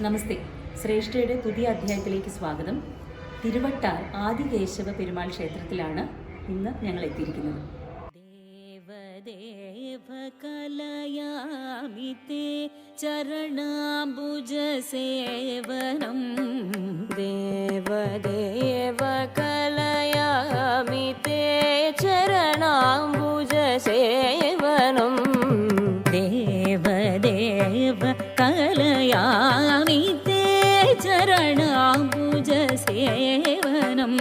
നമസ്തേ. ശ്രേഷ്ഠയുടെ പുതിയ അധ്യായത്തിലേക്ക് സ്വാഗതം. തിരുവട്ടാർ ആദികേശവ പെരുമാൾ ക്ഷേത്രത്തിലാണ് ഇന്ന് ഞങ്ങൾ എത്തിയിരിക്കുന്നത്. ദേവദേവ കലയാമിതേ ചരണാംബുജ സേവനം, ദേവദേവ കലയാമിതേ ചരണാംബുജ സേവനം, ദേവദേവ കലയാമിതേ ചരണാംബുജ സേവനം,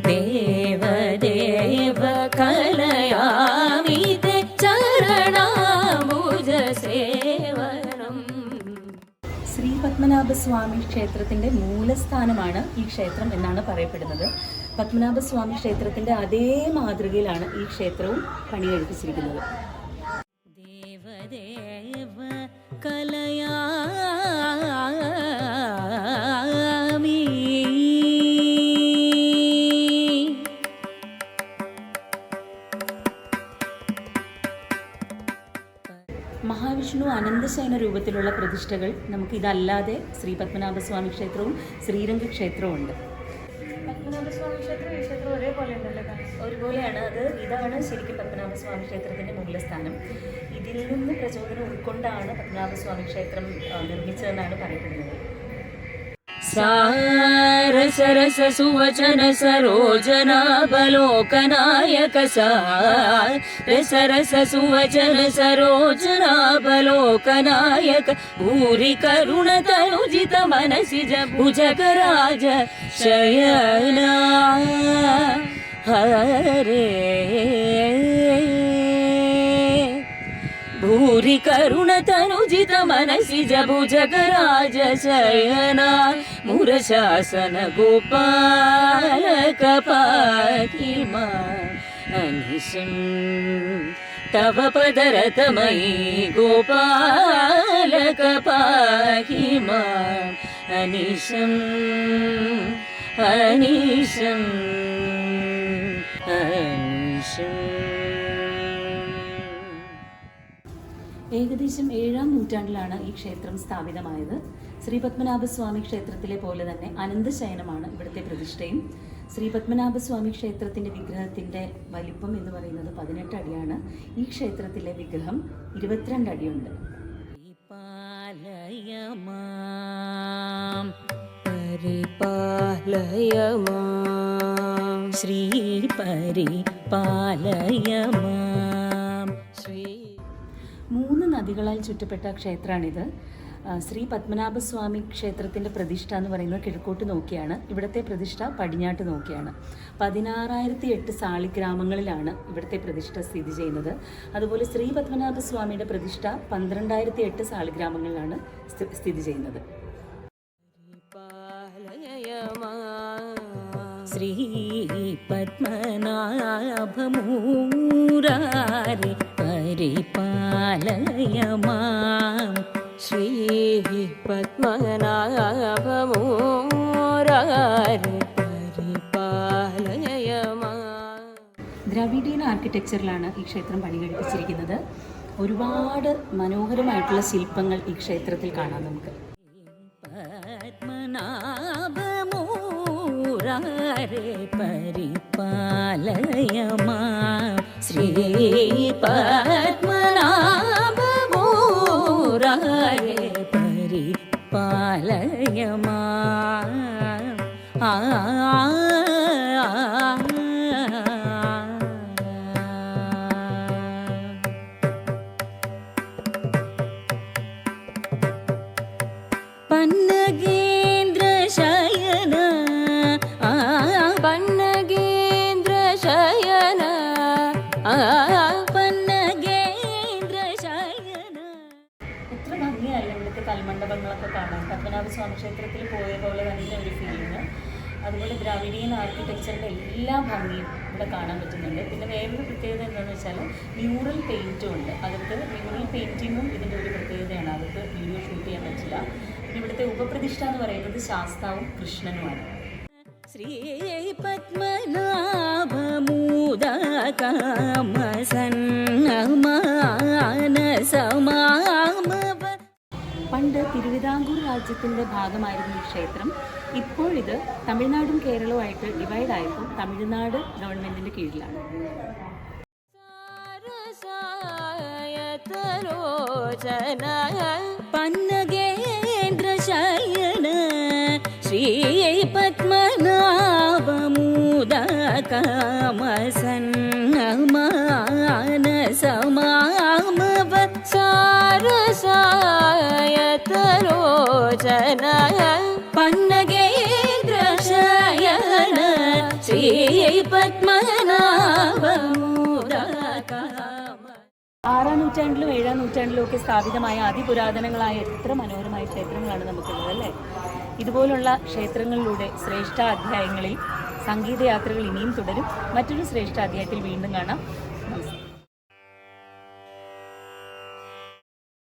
ദേവദേവ കലയാമിതേ ചരണാംബുജ സേവനം. ശ്രീ പത്മനാഭസ്വാമി ക്ഷേത്രത്തിന്റെ മൂലസ്ഥാനമാണ് ഈ ക്ഷേത്രം എന്നാണ് പറയപ്പെടുന്നത്. പത്മനാഭസ്വാമി ക്ഷേത്രത്തിന്റെ അതേ മാതൃകയിലാണ് ഈ ക്ഷേത്രവും പണികഴിപ്പിച്ചിരിക്കുന്നത്. ദേവദേവ കലയാമി മഹാവിഷ്ണു അനന്തശയന രൂപത്തിലുള്ള പ്രതിഷ്ഠകൾ നമുക്ക് ഇതല്ലാതെ ശ്രീ പത്മനാഭസ്വാമി ക്ഷേത്രവും ശ്രീരംഗ ക്ഷേത്രവും ഉണ്ട്. പത്മനാഭസ്വാമി ക്ഷേത്രം ഈ ക്ഷേത്രം ഒരുപോലെയാണ്. ഇതാണ് ശരിക്കും പത്മനാഭസ്വാമി ക്ഷേത്രത്തിൻ്റെ മൂലസ്ഥാനം. ഇതിൽ നിന്ന് പ്രചോദനം ഉൾക്കൊണ്ടാണ് പത്മനാഭസ്വാമി ക്ഷേത്രം നിർമ്മിച്ചതെന്നാണ് പറയപ്പെടുന്നത്. സാരസരസ സുവചന സരോജനാവലോകനായക സാരസരസ സുവചന സരോജനാവലോകനായക ഭൂരി കരുണ തനുജിത മനസിജ ഭുജഗരാജ ശയന ഹരേ ഭൂരി കരുണ തനുജിത മനസിജ ഭുജഗരാജ ശയന മുരശാസന ഗോപാലക പാഹിമാ അനിശം തവ പദരതമയി ഗോപാലക പാഹിമാ അനിശം അനിശം അനിശം. ഏകദേശം 7-ാം നൂറ്റാണ്ടിലാണ് ഈ ക്ഷേത്രം സ്ഥാപിതമായത്. ശ്രീ പത്മനാഭസ്വാമി ക്ഷേത്രത്തിലെ പോലെ തന്നെ അനന്തശയനമാണ് ഇവിടുത്തെ പ്രതിഷ്ഠയും. ശ്രീ പത്മനാഭസ്വാമി ക്ഷേത്രത്തിൻ്റെ വിഗ്രഹത്തിൻ്റെ വലിപ്പം എന്ന് പറയുന്നത് 18 അടിയാണ്. ഈ ക്ഷേത്രത്തിലെ വിഗ്രഹം 22 അടിയുണ്ട്. ശ്രീ പരിപാലയമാം ശ്രീ 3 നദികളാൽ ചുറ്റപ്പെട്ട ക്ഷേത്രമാണിത്. ശ്രീ പത്മനാഭസ്വാമി ക്ഷേത്രത്തിൻ്റെ പ്രതിഷ്ഠ എന്ന് പറയുന്നത് കിഴക്കോട്ട് നോക്കിയാണ്. ഇവിടുത്തെ പ്രതിഷ്ഠ പടിഞ്ഞാട്ട് നോക്കിയാണ്. 16,008 സാളിഗ്രാമങ്ങളിലാണ് ഇവിടുത്തെ പ്രതിഷ്ഠ സ്ഥിതി ചെയ്യുന്നത്. അതുപോലെ ശ്രീ പത്മനാഭസ്വാമിയുടെ പ്രതിഷ്ഠ 12,008 സാളിഗ്രാമങ്ങളിലാണ് സ്ഥിതി ചെയ്യുന്നത്. ശ്രീ പത്മനാഭമൂരാരി പരിപാലയമാം ശ്രീ പത്മനാഭമൂരാരി പരിപാലയമാം. ദ്രാവിഡിയൻ ആർക്കിടെക്ചറിലാണ് ഈ ക്ഷേത്രം പണികഴിപ്പിച്ചിരിക്കുന്നത്. ഒരുപാട് മനോഹരമായിട്ടുള്ള ശില്പങ്ങൾ ഈ ക്ഷേത്രത്തിൽ കാണാം നമുക്ക്. പരിപാലയമാം ശ്രീ പത്മനാഭമൂരാരേ പരിപാലയമാം. പന്നഗേന്ദ്ര ശയന പന്നഗേന്ദ്ര ശയന പന്നഗേന്ദ്ര ശയന. എത്ര ഭംഗിയല്ല ഇവിടുത്തെ കൽമണ്ഡപങ്ങളൊക്കെ കാണാൻ. പത്മനാഭസ്വാമി ക്ഷേത്രത്തിൽ പോയ പോലെ തന്നെ ഒരു ഫീലിങ്. അതുപോലെ ദ്രാവിഡിയൻ ആർക്കിടെക്ചറിൻ്റെ എല്ലാ ഭംഗിയും ഇവിടെ കാണാൻ പറ്റുന്നുണ്ട്. പിന്നെ വേറൊരു പ്രത്യേകത എന്താണെന്ന് വെച്ചാൽ മ്യൂറൽ പെയിൻറ്റും ഉണ്ട്. അതൊക്കെ മ്യൂറൽ പെയിൻറ്റിങ്ങും ഇതിൻ്റെ ഒരു പ്രത്യേകതയാണ്. അതൊക്കെ വീഡിയോ ഷൂട്ട് ചെയ്യാൻ പറ്റില്ല. പിന്നെ ഇവിടുത്തെ ഉപപ്രതിഷ്ഠ എന്ന് പറയുന്നത് ശാസ്താവും കൃഷ്ണനുമാണ്. ശ്രീ പത്മനാഭമൂദകാമസന്നമാനസമാമ പണ്ട് തിരുവിതാംകൂർ രാജ്യത്തിൻ്റെ ഭാഗമായിരുന്ന ഈ ക്ഷേത്രം ഇപ്പോഴിത് തമിഴ്നാടും കേരളവുമായിട്ട് ഡിവൈഡ് ആയപ്പോൾ തമിഴ്നാട് ഗവൺമെൻറ്റിൻ്റെ കീഴിലാണ്. പന്നഗേന്ദ്ര ശയന ശ്രീ പത്മനാഭമൂദകമസന്നമാനസമാമവത്സാരസായതലോചന പന്നഗേന്ദ്ര ശയന ശ്രീ പത്മനാഭമൂദകമ. 6-ാം നൂറ്റാണ്ടിലും 7-ാം നൂറ്റാണ്ടിലും ഒക്കെ സ്ഥാപിതമായ അതിപുരാതനങ്ങളായ എത്ര മനോഹരമായ ക്ഷേത്രങ്ങളാണ് നമുക്കുള്ളത് അല്ലേ? ഇതുപോലുള്ള ക്ഷേത്രങ്ങളിലൂടെ ശ്രേഷ്ഠ അധ്യായങ്ങളിൽ സംഗീതയാത്രകൾ ഇനിയും തുടരും. മറ്റൊരു ശ്രേഷ്ഠ അധ്യായത്തിൽ വീണ്ടും കാണാം.